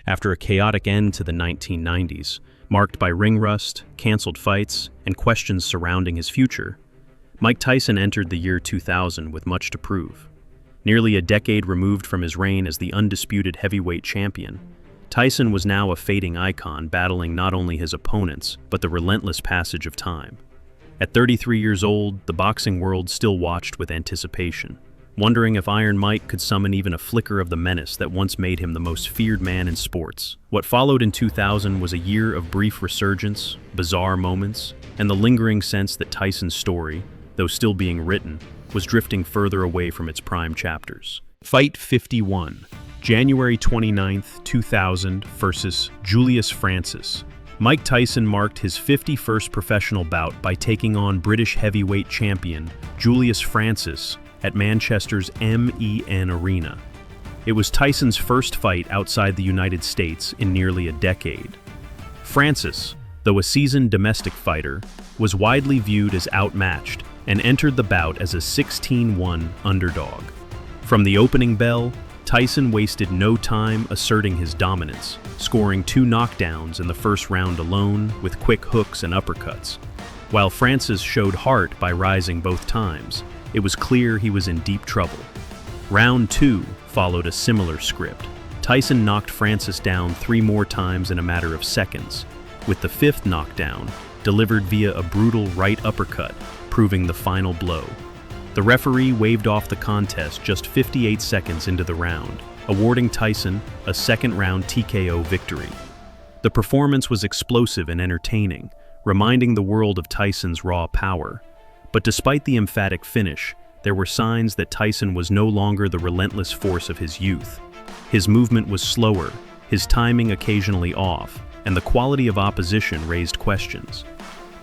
after a chaotic end to the 1990s, marked by ring rust, canceled fights, and questions surrounding his future. Mike Tyson entered the year 2000 with much to prove. Nearly a decade removed from his reign as the undisputed heavyweight champion, Tyson was now a fading icon, battling not only his opponents, but the relentless passage of time. At 33 years old, the boxing world still watched with anticipation, wondering if Iron Mike could summon even a flicker of the menace that once made him the most feared man in sports. What followed in 2000 was a year of brief resurgence, bizarre moments, and the lingering sense that Tyson's story, though still being written, was drifting further away from its prime chapters. Fight 51, January 29, 2000 versus Julius Francis. Mike Tyson marked his 51st professional bout by taking on British heavyweight champion Julius Francis at Manchester's MEN Arena. It was Tyson's first fight outside the United States in nearly a decade. Francis, though a seasoned domestic fighter, was widely viewed as outmatched and entered the bout as a 16-1 underdog. From the opening bell, Tyson wasted no time asserting his dominance, scoring 2 knockdowns in the first round alone with quick hooks and uppercuts. While Francis showed heart by rising both times, it was clear he was in deep trouble. Round 2 followed a similar script. Tyson knocked Francis down 3 more times in a matter of seconds, with the 5th knockdown delivered via a brutal right uppercut, proving the final blow. The referee waved off the contest just 58 seconds into the round, awarding Tyson a second-round TKO victory. The performance was explosive and entertaining, reminding the world of Tyson's raw power. But despite the emphatic finish, there were signs that Tyson was no longer the relentless force of his youth. His movement was slower, his timing occasionally off, and the quality of opposition raised questions.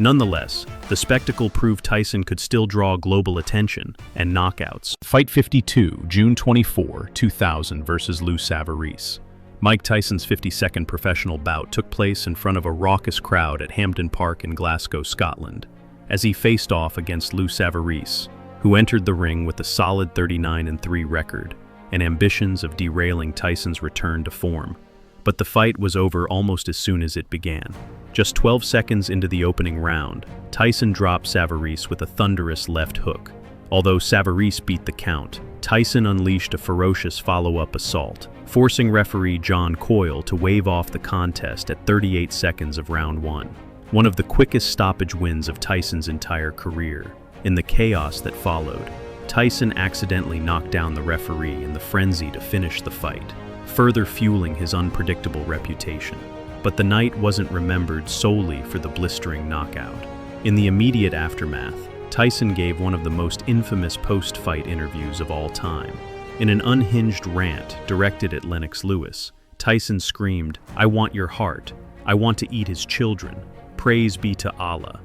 Nonetheless, the spectacle proved Tyson could still draw global attention and knockouts. Fight 52, June 24, 2000 versus Lou Savarese. Mike Tyson's 52nd professional bout took place in front of a raucous crowd at Hampden Park in Glasgow, Scotland, as he faced off against Lou Savarese, who entered the ring with a solid 39-3 record and ambitions of derailing Tyson's return to form. But the fight was over almost as soon as it began. Just 12 seconds into the opening round, Tyson dropped Savarese with a thunderous left hook. Although Savarese beat the count, Tyson unleashed a ferocious follow-up assault, forcing referee John Coyle to wave off the contest at 38 seconds of round 1. One of the quickest stoppage wins of Tyson's entire career. In the chaos that followed, Tyson accidentally knocked down the referee in the frenzy to finish the fight, further fueling his unpredictable reputation. But the night wasn't remembered solely for the blistering knockout. In the immediate aftermath, Tyson gave one of the most infamous post-fight interviews of all time. In an unhinged rant directed at Lennox Lewis, Tyson screamed, "I want your heart. I want to eat his children. Praise be to Allah."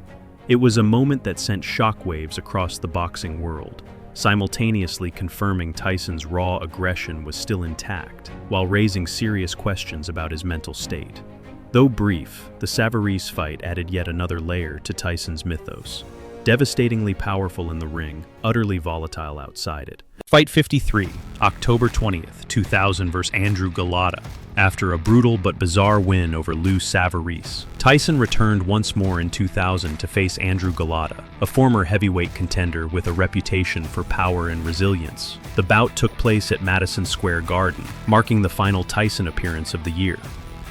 It was a moment that sent shockwaves across the boxing world, simultaneously confirming Tyson's raw aggression was still intact, while raising serious questions about his mental state. Though brief, the Savarese fight added yet another layer to Tyson's mythos. Devastatingly powerful in the ring, utterly volatile outside it. Fight 53, October 20th, 2000 vs. Andrew Golota. After a brutal but bizarre win over Lou Savarese, Tyson returned once more in 2000 to face Andrew Golota, a former heavyweight contender with a reputation for power and resilience. The bout took place at Madison Square Garden, marking the final Tyson appearance of the year.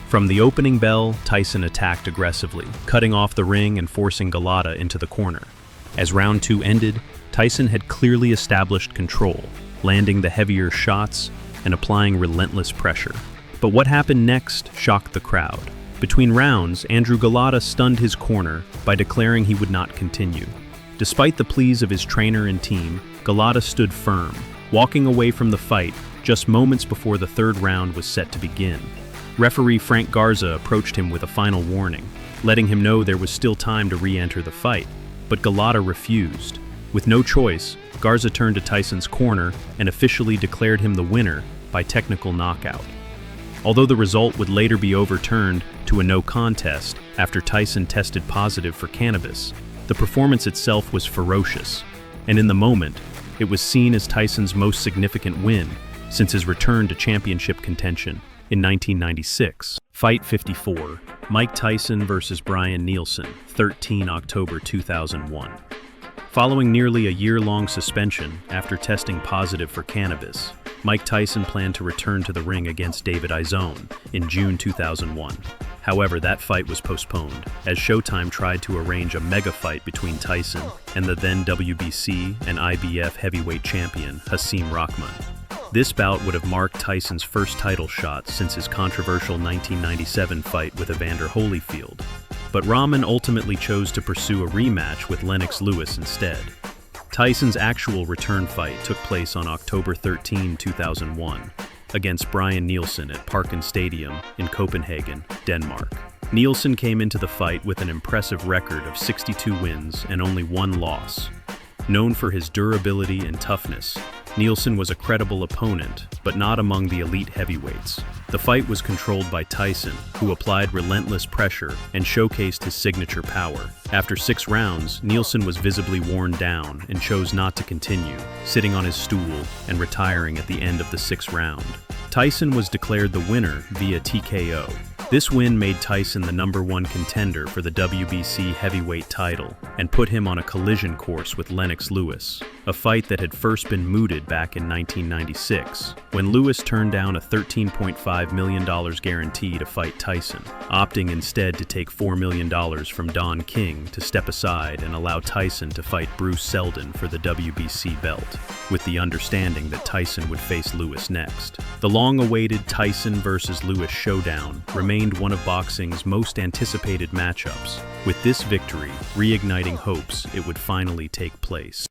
From the opening bell, Tyson attacked aggressively, cutting off the ring and forcing Golota into the corner. As round 2 ended, Tyson had clearly established control, landing the heavier shots and applying relentless pressure. But what happened next shocked the crowd. Between rounds, Andrew Golota stunned his corner by declaring he would not continue. Despite the pleas of his trainer and team, Golota stood firm, walking away from the fight just moments before the 3rd round was set to begin. Referee Frank Garza approached him with a final warning, letting him know there was still time to re-enter the fight, but Golota refused. With no choice, Garza turned to Tyson's corner and officially declared him the winner by technical knockout. Although the result would later be overturned to a no contest after Tyson tested positive for cannabis, the performance itself was ferocious, and in the moment, it was seen as Tyson's most significant win since his return to championship contention In 1996, Fight 54, Mike Tyson versus Brian Nielsen, 13 October 2001. Following nearly a year-long suspension after testing positive for cannabis, Mike Tyson planned to return to the ring against David Izone in June 2001. However, that fight was postponed, as Showtime tried to arrange a mega fight between Tyson and the then WBC and IBF heavyweight champion, Hasim Rahman. This bout would have marked Tyson's first title shot since his controversial 1997 fight with Evander Holyfield. But Rahman ultimately chose to pursue a rematch with Lennox Lewis instead. Tyson's actual return fight took place on October 13, 2001, against Brian Nielsen at Parken Stadium in Copenhagen, Denmark. Nielsen came into the fight with an impressive record of 62 wins and only one loss. Known for his durability and toughness, Nielsen was a credible opponent, but not among the elite heavyweights. The fight was controlled by Tyson, who applied relentless pressure and showcased his signature power. After 6 rounds, Nielsen was visibly worn down and chose not to continue, sitting on his stool and retiring at the end of the 6th round. Tyson was declared the winner via TKO. This win made Tyson the #1 contender for the WBC heavyweight title and put him on a collision course with Lennox Lewis, a fight that had first been mooted back in 1996, when Lewis turned down a $13.5 million guarantee to fight Tyson, opting instead to take $4 million from Don King to step aside and allow Tyson to fight Bruce Seldon for the WBC belt, with the understanding that Tyson would face Lewis next. The long-awaited Tyson versus Lewis showdown remained one of boxing's most anticipated matchups, with this victory reigniting hopes it would finally take place.